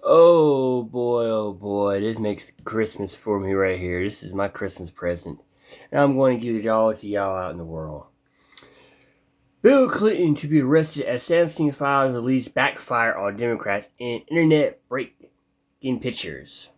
Oh boy, this makes Christmas for me right here. This is my Christmas present. And I'm going to give it all to y'all out in the world. Bill Clinton to be arrested as Epstein files release backfire on Democrats in internet breaking pictures.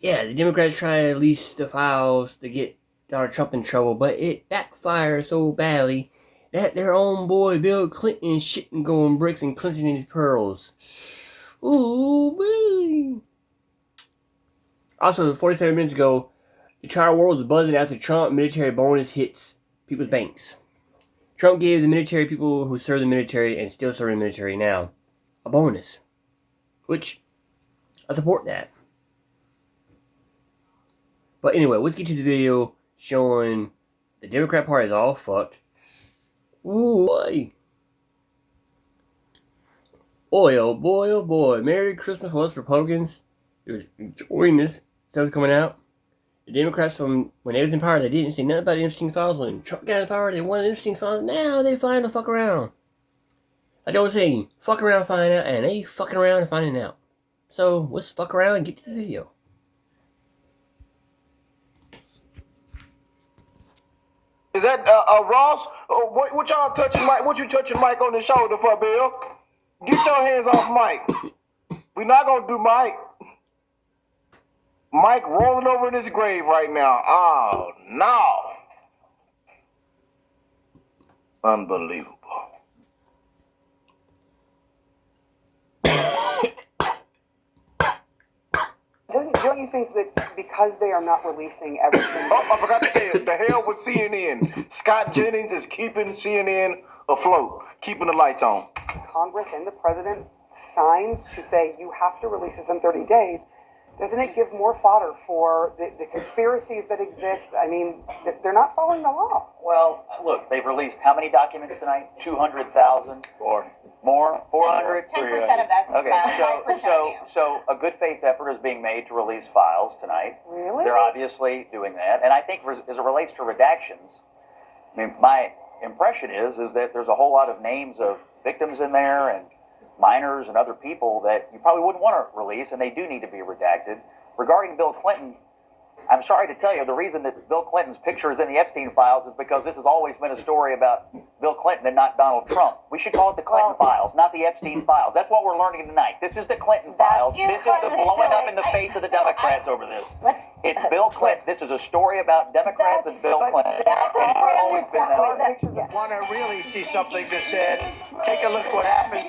Yeah, the Democrats try to release the files to get Donald Trump in trouble, but it backfires so badly that their own boy Bill Clinton is shitting going bricks and clenching his pearls. Ooh, baby. Also, 47 minutes ago, the entire world was buzzing after Trump military bonus hits people's banks. Trump gave the military people who serve the military and still serve the military now a bonus, which I support that. But anyway, let's get to the video showing the Democrat Party is all fucked. Ooh, boy. Boy, oh boy, oh boy. Merry Christmas for us Republicans. You're enjoying this stuff coming out. The Democrats, from when they was in power, they didn't say nothing about the Epstein files. When Trump got in power, they wanted Epstein files. Now they find the fuck around. Like they were saying, fuck around, find out, and they fucking around and finding out. So let's fuck around and get to the video. Is that Ross? What y'all touching Mike? What you touching Mike on the shoulder for, Bill? Get your hands off Mike. We're not gonna do Mike. Mike rolling over in his grave right now. Oh no. Unbelievable. Don't you think that because they are not releasing everything? Oh, I forgot to say it. The hell with CNN. Scott Jennings is keeping CNN afloat, keeping the lights on. Congress and the president signed to say you have to release this in 30 days. Doesn't it give more fodder for the conspiracies that exist? I mean, they're not following the law. Well, look, they've released how many documents tonight? 200,000 or more? 400? 10% of that's okay. So a good faith effort is being made to release files tonight. Really? They're obviously doing that, and I think as it relates to redactions, I mean, my impression is that there's a whole lot of names of victims in there and minors and other people that you probably wouldn't want to release, and they do need to be redacted. Regarding Bill Clinton, I'm sorry to tell you, the reason that Bill Clinton's picture is in the Epstein files is because this has always been a story about Bill Clinton and not Donald Trump. We should call it the Clinton files, not the Epstein files. That's what we're learning tonight. This is the Clinton files. This is the blowing up in the face of the Democrats over this. It's Bill Clinton. This is a story about Democrats and Bill Clinton. And it's always been that way. Want to really see something that said, take a look what happened.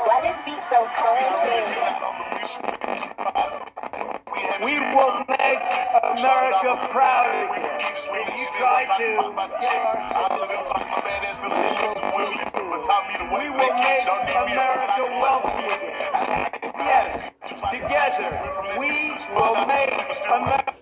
Why this beat so crazy? We will make America proud again. You try to get we will make America wealthy again. Yes, together we will make America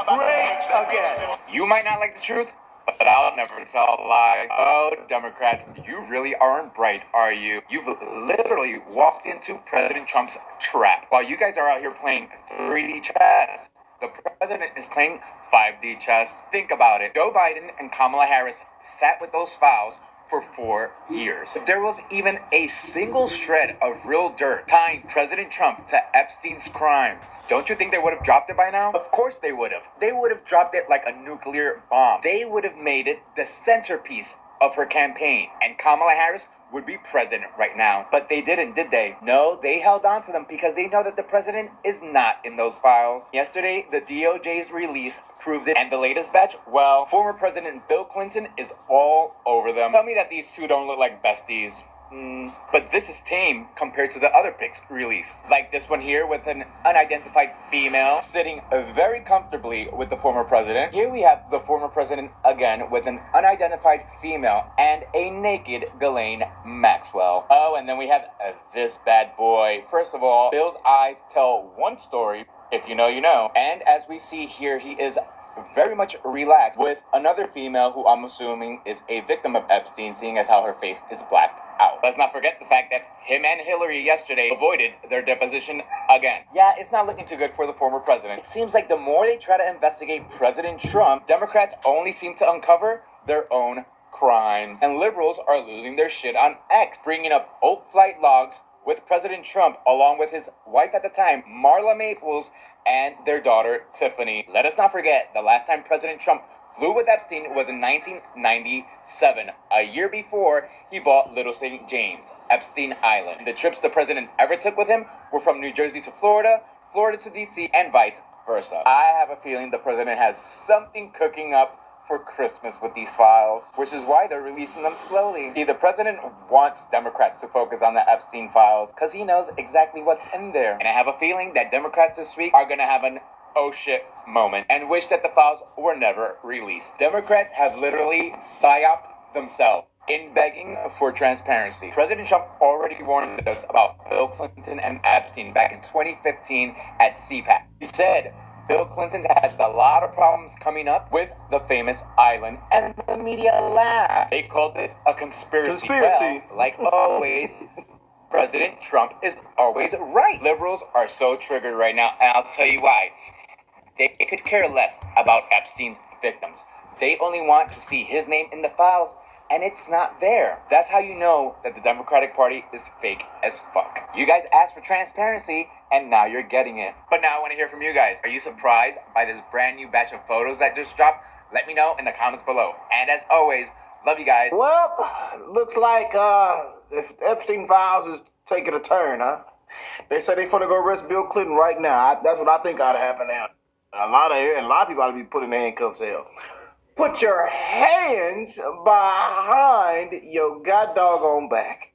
great again. You might not like the truth, but I'll never tell a lie. Oh, Democrats, you really aren't bright, are you? You've literally walked into President Trump's trap. While you guys are out here playing 3D chess, the president is playing 5D chess. Think about it. Joe Biden and Kamala Harris sat with those files for 4 years. If there was even a single shred of real dirt tying President Trump to Epstein's crimes, don't you think they would have dropped it by now? Of course they would have. They would have dropped it like a nuclear bomb. They would have made it the centerpiece of her campaign, and Kamala Harris would be president right now. But they didn't, did they? No, they held on to them because they know that the president is not in those files. Yesterday, the DOJ's release proves it, and the latest batch, well, former President Bill Clinton is all over them. Tell me that these two don't look like besties. But this is tame compared to the other pics released. Like this one here with an unidentified female sitting very comfortably with the former president. Here we have the former president again with an unidentified female and a naked Ghislaine Maxwell. Oh, and then we have this bad boy. First of all, Bill's eyes tell one story. If you know, you know. And as we see here, he is very much relaxed with another female who I'm assuming is a victim of Epstein, seeing as how her face is blacked out. Let's not forget the fact that him and Hillary yesterday avoided their deposition again. Yeah, it's not looking too good for the former president. It seems like the more they try to investigate President Trump, Democrats only seem to uncover their own crimes. And liberals are losing their shit on X, bringing up old flight logs with President Trump, along with his wife at the time, Marla Maples, and their daughter, Tiffany. Let us not forget, the last time President Trump flew with Epstein was in 1997, a year before he bought Little St. James, Epstein Island. The trips the president ever took with him were from New Jersey to Florida, Florida to DC, and vice versa. I have a feeling the president has something cooking up for Christmas with these files, which is why they're releasing them slowly. See, the president wants Democrats to focus on the Epstein files because he knows exactly what's in there. And I have a feeling that Democrats this week are gonna have an oh shit moment and wish that the files were never released. Democrats have literally psyoped themselves in begging for transparency. President Trump already warned us about Bill Clinton and Epstein back in 2015 at CPAC. He said Bill Clinton had a lot of problems coming up with the famous island, and the media laughed. They called it a conspiracy. Well, like always, President Trump is always right. Liberals are so triggered right now, and I'll tell you why. They could care less about Epstein's victims. They only want to see his name in the files, and it's not there. That's how you know that the Democratic Party is fake as fuck. You guys asked for transparency, and now you're getting it. But now I want to hear from you guys. Are you surprised by this brand new batch of photos that just dropped? Let me know in the comments below. And as always, love you guys. Well, looks like if Epstein files is taking a turn, huh? They say they finna go arrest Bill Clinton right now. That's what I think ought to happen now. A lot of people ought to be put in handcuffs. Hell, put your hands behind your god doggone back.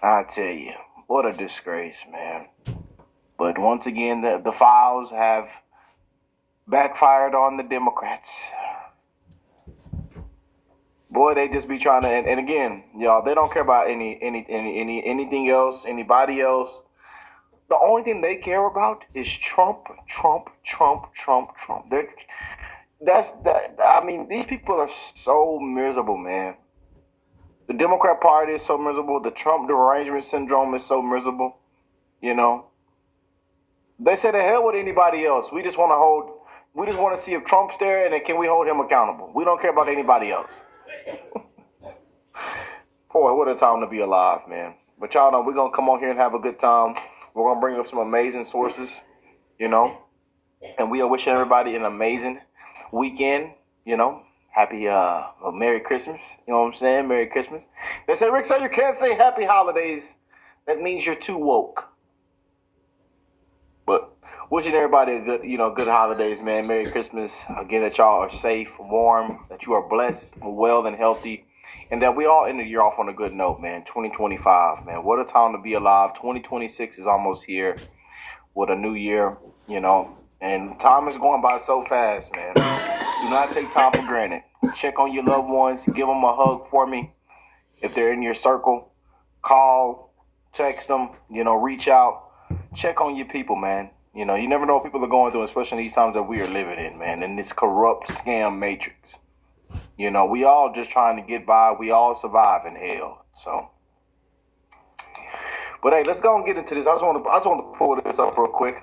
I tell you, what a disgrace, man. But once again, the files have backfired on the Democrats. Boy, they just be trying to, and again, y'all, they don't care about anything else, anybody else. The only thing they care about is Trump. These people are so miserable, man. The Democrat Party is so miserable. The Trump derangement syndrome is so miserable. You know, they say the hell with anybody else. We just want to see if Trump's there, and then can we hold him accountable? We don't care about anybody else. Boy, what a time to be alive, man. But y'all know we're going to come on here and have a good time. We're going to bring up some amazing sources, you know. And we are wishing everybody an amazing weekend, you know. Happy Merry Christmas. You know what I'm saying? Merry Christmas. They say, Rick, so you can't say Happy Holidays. That means you're too woke. But wishing everybody a good holidays, man. Merry Christmas. Again, that y'all are safe, warm, that you are blessed, well, and healthy. And that we all end the year off on a good note, man. 2025, man. What a time to be alive. 2026 is almost here with a new year, you know. And time is going by so fast, man. Do not take time for granted. Check on your loved ones. Give them a hug for me. If they're in your circle, call, text them, you know, reach out. Check on your people, man. You know, you never know what people are going through, especially in these times that we are living in, man. In this corrupt scam matrix. You know, we all just trying to get by. We all survive in hell. So, but hey, let's go and get into this. I just want to pull this up real quick.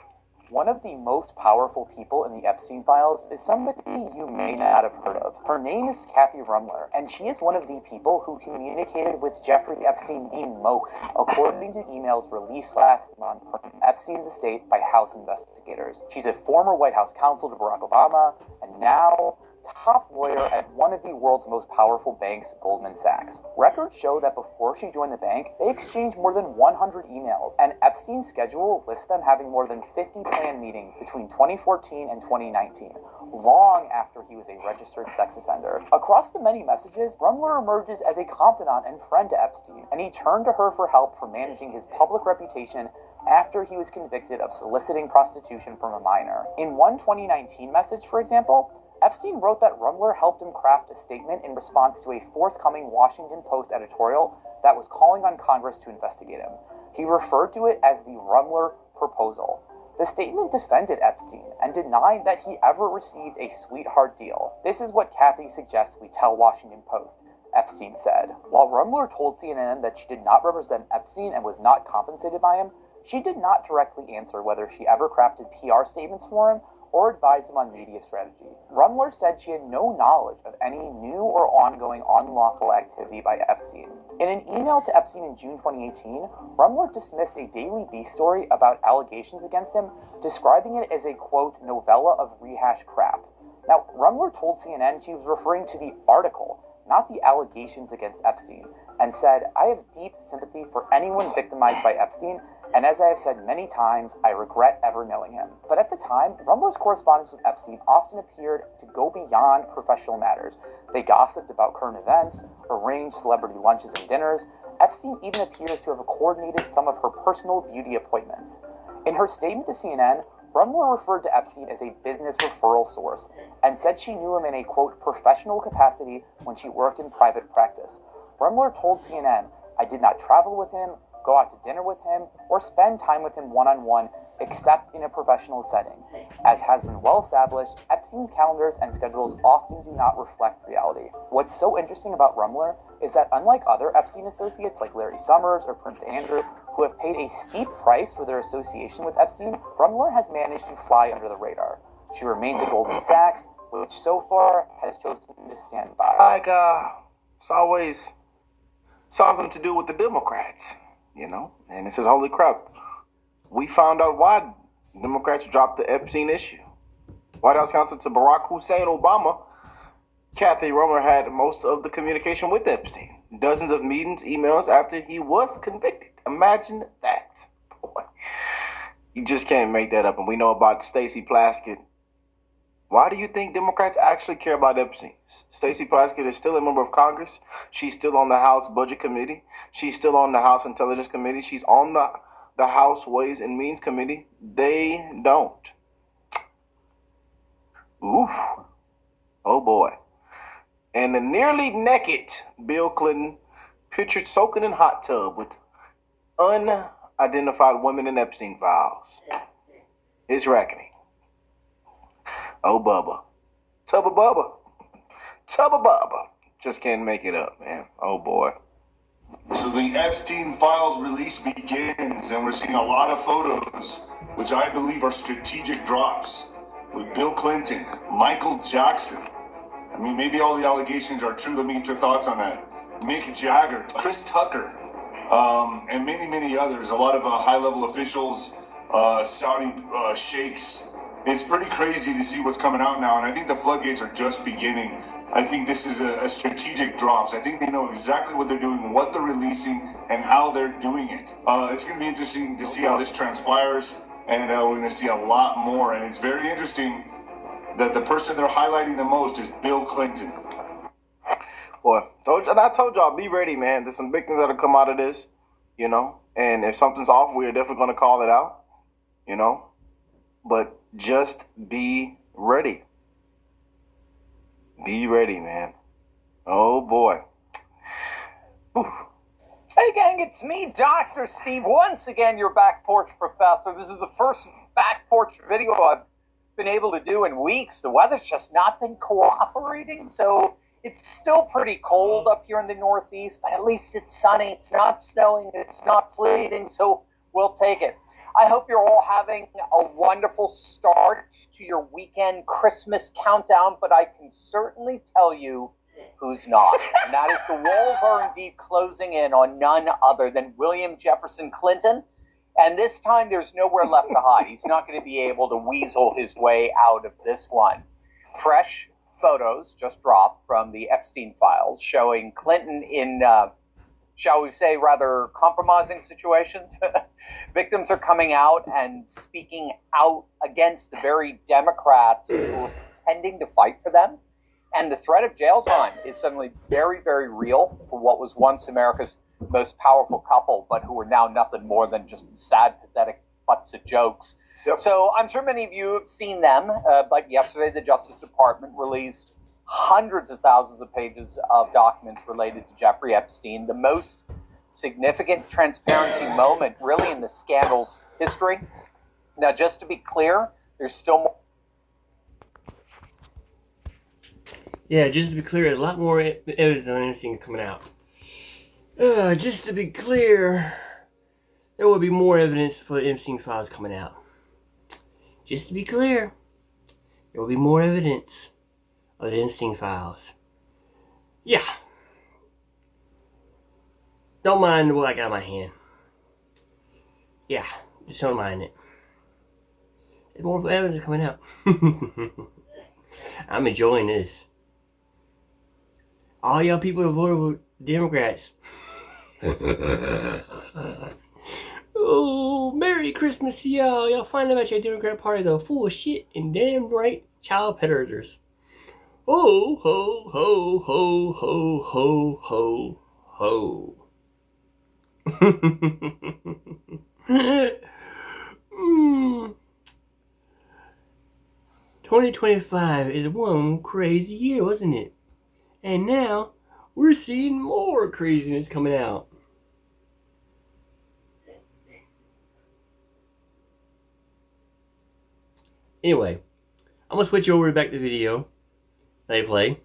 One of the most powerful people in the Epstein files is somebody you may not have heard of. Her name is Kathy Rumler, and she is one of the people who communicated with Jeffrey Epstein the most, according to emails released last month from Epstein's estate by House investigators. She's a former White House counsel to Barack Obama, and now top lawyer at one of the world's most powerful banks, Goldman Sachs. Records show that before she joined the bank, they exchanged more than 100 emails, and Epstein's schedule lists them having more than 50 planned meetings between 2014 and 2019, long after he was a registered sex offender. Across the many messages, Rumler emerges as a confidant and friend to Epstein, and he turned to her for help for managing his public reputation after he was convicted of soliciting prostitution from a minor. In one 2019 message, for example, Epstein wrote that Rumler helped him craft a statement in response to a forthcoming Washington Post editorial that was calling on Congress to investigate him. He referred to it as the Rumler Proposal. The statement defended Epstein and denied that he ever received a sweetheart deal. This is what Kathy suggests we tell Washington Post, Epstein said. While Rumler told CNN that she did not represent Epstein and was not compensated by him, she did not directly answer whether she ever crafted PR statements for him or advised him on media strategy. Rumler said she had no knowledge of any new or ongoing unlawful activity by Epstein. In an email to Epstein in June 2018, Rumler dismissed a Daily Beast story about allegations against him, describing it as a, quote, novella of rehashed crap. Now, Rumler told CNN she was referring to the article, not the allegations against Epstein, and said, "I have deep sympathy for anyone victimized by Epstein, and as I have said many times, I regret ever knowing him." But at the time, Rumler's correspondence with Epstein often appeared to go beyond professional matters. They gossiped about current events, arranged celebrity lunches and dinners. Epstein even appears to have coordinated some of her personal beauty appointments. In her statement to CNN, Rumler referred to Epstein as a business referral source and said she knew him in a, quote, professional capacity when she worked in private practice. Rumler told CNN, "I did not travel with him, go out to dinner with him, or spend time with him one-on-one, except in a professional setting. As has been well established, Epstein's calendars and schedules often do not reflect reality." What's so interesting about Rumler is that unlike other Epstein associates like Larry Summers or Prince Andrew, who have paid a steep price for their association with Epstein, Rumler has managed to fly under the radar. She remains at Goldman Sachs, which so far has chosen to stand by. Like, it's always something to do with the Democrats, you know? And it says, holy crap, we found out why Democrats dropped the Epstein issue. White House counsel to Barack Hussein Obama, Kathy Rumler had most of the communication with Epstein. Dozens of meetings, emails after he was convicted. Imagine that. Boy, you just can't make that up. And we know about Stacey Plaskett. Why do you think Democrats actually care about Epstein? Stacey Plaskett is still a member of Congress. She's still on the House Budget Committee. She's still on the House Intelligence Committee. She's on the House Ways and Means Committee. They don't. Oof. Oh boy. And the nearly naked Bill Clinton pictured soaking in hot tub with unidentified women in Epstein files. His reckoning. Oh, Bubba. Tubba Bubba. Tubba Bubba. Just can't make it up, man. Oh, boy. So the Epstein files release begins, and we're seeing a lot of photos, which I believe are strategic drops, with Bill Clinton, Michael Jackson. I mean, maybe all the allegations are true. Let me get your thoughts on that. Mick Jagger, Chris Tucker, and many, many others. A lot of high-level officials, Saudi sheikhs. It's pretty crazy to see what's coming out now, and I think the floodgates are just beginning. I think this is a strategic drops. I think they know exactly what they're doing, what they're releasing, and how they're doing it. It's going to be interesting to see how this transpires, and we're going to see a lot more. And it's very interesting that the person they're highlighting the most is Bill Clinton. Boy, I told y'all, be ready, man. There's some big things that'll come out of this, you know. And if something's off, we're definitely going to call it out, you know. But just be ready. Be ready, man. Oh, boy. Oof. Hey, gang, it's me, Dr. Steve. Once again, your back porch professor. This is the first back porch video I've been able to do in weeks. The weather's just not been cooperating, so it's still pretty cold up here in the Northeast, but at least it's sunny. It's not snowing. It's not sleeting, so we'll take it. I hope you're all having a wonderful start to your weekend Christmas countdown, but I can certainly tell you who's not. And that is the walls are indeed closing in on none other than William Jefferson Clinton. And this time there's nowhere left to hide. He's not going to be able to weasel his way out of this one. Fresh photos just dropped from the Epstein files showing Clinton in shall we say, rather compromising situations. Victims are coming out and speaking out against the very Democrats who are pretending to fight for them. And the threat of jail time is suddenly very, very real for what was once America's most powerful couple, but who are now nothing more than just sad, pathetic butts of jokes. Yep. So I'm sure many of you have seen them, but yesterday the Justice Department released hundreds of thousands of pages of documents related to Jeffrey Epstein, the most significant transparency moment really in the scandal's history. Now, just to be clear, there's still more. Yeah, just to be clear, there's a lot more evidence on anything coming out. Just to be clear, there will be more evidence for the Epstein files coming out. Just to be clear, there will be more evidence of the Epstein files. Yeah. Don't mind what I got in my hand. Yeah, just don't mind it. There's more evidence coming out. I'm enjoying this. All y'all people who voted for Democrats. Oh, Merry Christmas to y'all. Y'all find out about your Democrat Party though. Full of shit and damn right child predators. Ho, ho, ho, ho, ho, ho, ho, ho. 2025 is one crazy year, wasn't it? And now we're seeing more craziness coming out. Anyway, I'm gonna switch over back to the video that I play.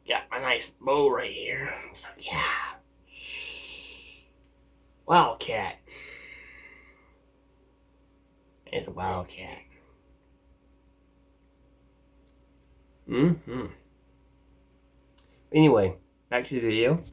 Got my nice bow right here. So yeah. Wildcat. It's a wildcat. Anyway, back to the video.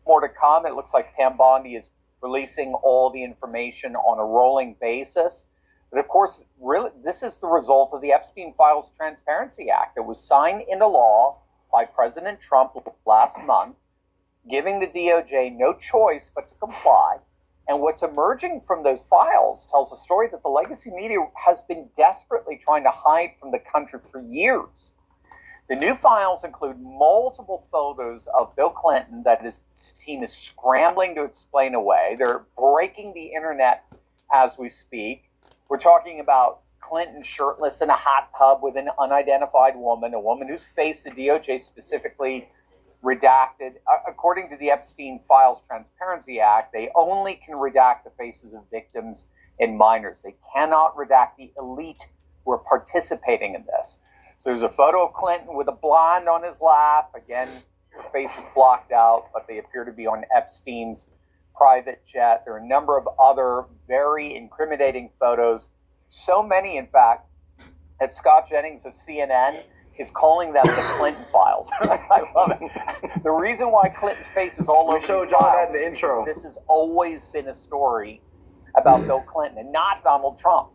More to come. It looks like Pam Bondi is releasing all the information on a rolling basis. But of course, really, this is the result of the Epstein Files Transparency Act. It was signed into law by President Trump last month, giving the DOJ no choice but to comply. And what's emerging from those files tells a story that the legacy media has been desperately trying to hide from the country for years. The new files include multiple photos of Bill Clinton that his team is scrambling to explain away. They're breaking the internet as we speak. We're talking about Clinton shirtless in a hot tub with an unidentified woman, a woman whose face the DOJ specifically redacted. According to the Epstein Files Transparency Act, they only can redact the faces of victims and minors. They cannot redact the elite who are participating in this. So there's a photo of Clinton with a blonde on his lap. Again, her face is blocked out, but they appear to be on Epstein's private jet. There are a number of other very incriminating photos. So many, in fact, that Scott Jennings of CNN is calling them the Clinton files. I love it. The reason why Clinton's face is all over these files that in the intro. is this has always been a story about Bill Clinton and not Donald Trump.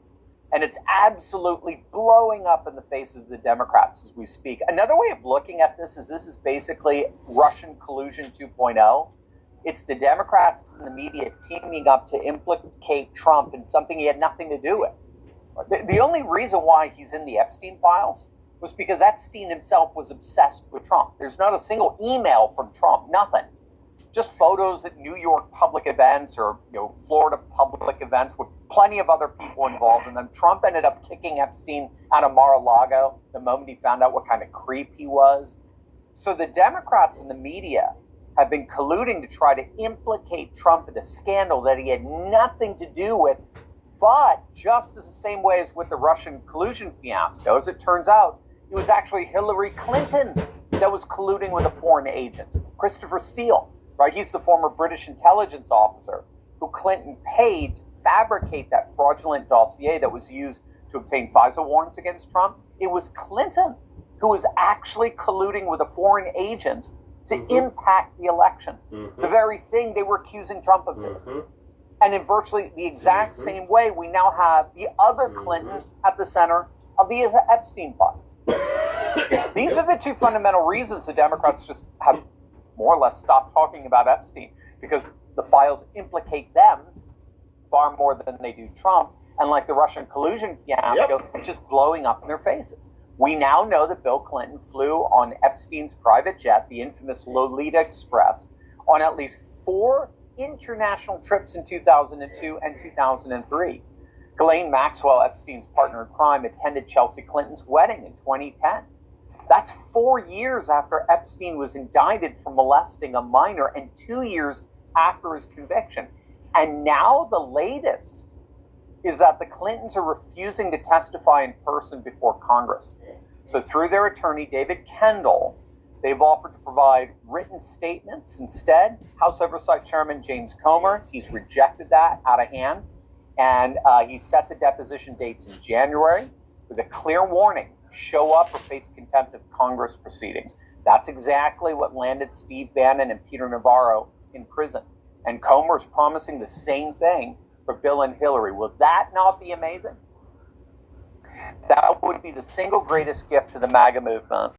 And it's absolutely blowing up in the faces of the Democrats as we speak. Another way of looking at this is basically Russian collusion 2.0. It's the Democrats and the media teaming up to implicate Trump in something he had nothing to do with. The only reason why he's in the Epstein files was because Epstein himself was obsessed with Trump. There's not a single email from Trump, nothing. Just photos at New York public events or Florida public events with plenty of other people involved in them. Trump ended up kicking Epstein out of Mar-a-Lago the moment he found out what kind of creep he was. So the Democrats and the media have been colluding to try to implicate Trump in a scandal that he had nothing to do with. But just as the same way as with the Russian collusion fiasco, as it turns out, it was actually Hillary Clinton that was colluding with a foreign agent, Christopher Steele. Right, he's the former British intelligence officer who Clinton paid to fabricate that fraudulent dossier that was used to obtain FISA warrants against Trump. It was Clinton who was actually colluding with a foreign agent to impact the election. The very thing they were accusing Trump of doing. And in virtually the exact same way, we now have the other Clinton at the center of the Epstein files. These are the two fundamental reasons the Democrats just have more or less stopped talking about Epstein, because the files implicate them far more than they do Trump. And like the Russian collusion fiasco, just blowing up in their faces. We now know that Bill Clinton flew on Epstein's private jet, the infamous Lolita Express, on at least 4 international trips in 2002 and 2003. Ghislaine Maxwell, Epstein's partner in crime, attended Chelsea Clinton's wedding in 2010. That's 4 years after Epstein was indicted for molesting a minor and 2 years after his conviction. And now the latest is that the Clintons are refusing to testify in person before Congress. So through their attorney, David Kendall, they've offered to provide written statements instead. House Oversight Chairman James Comer, he's rejected that out of hand. And he set the deposition dates in January with a clear warning: show up or face contempt of Congress proceedings. That's exactly what landed Steve Bannon and Peter Navarro in prison. And Comer's promising the same thing for Bill and Hillary. Will that not be amazing? That would be the single greatest gift to the MAGA movement.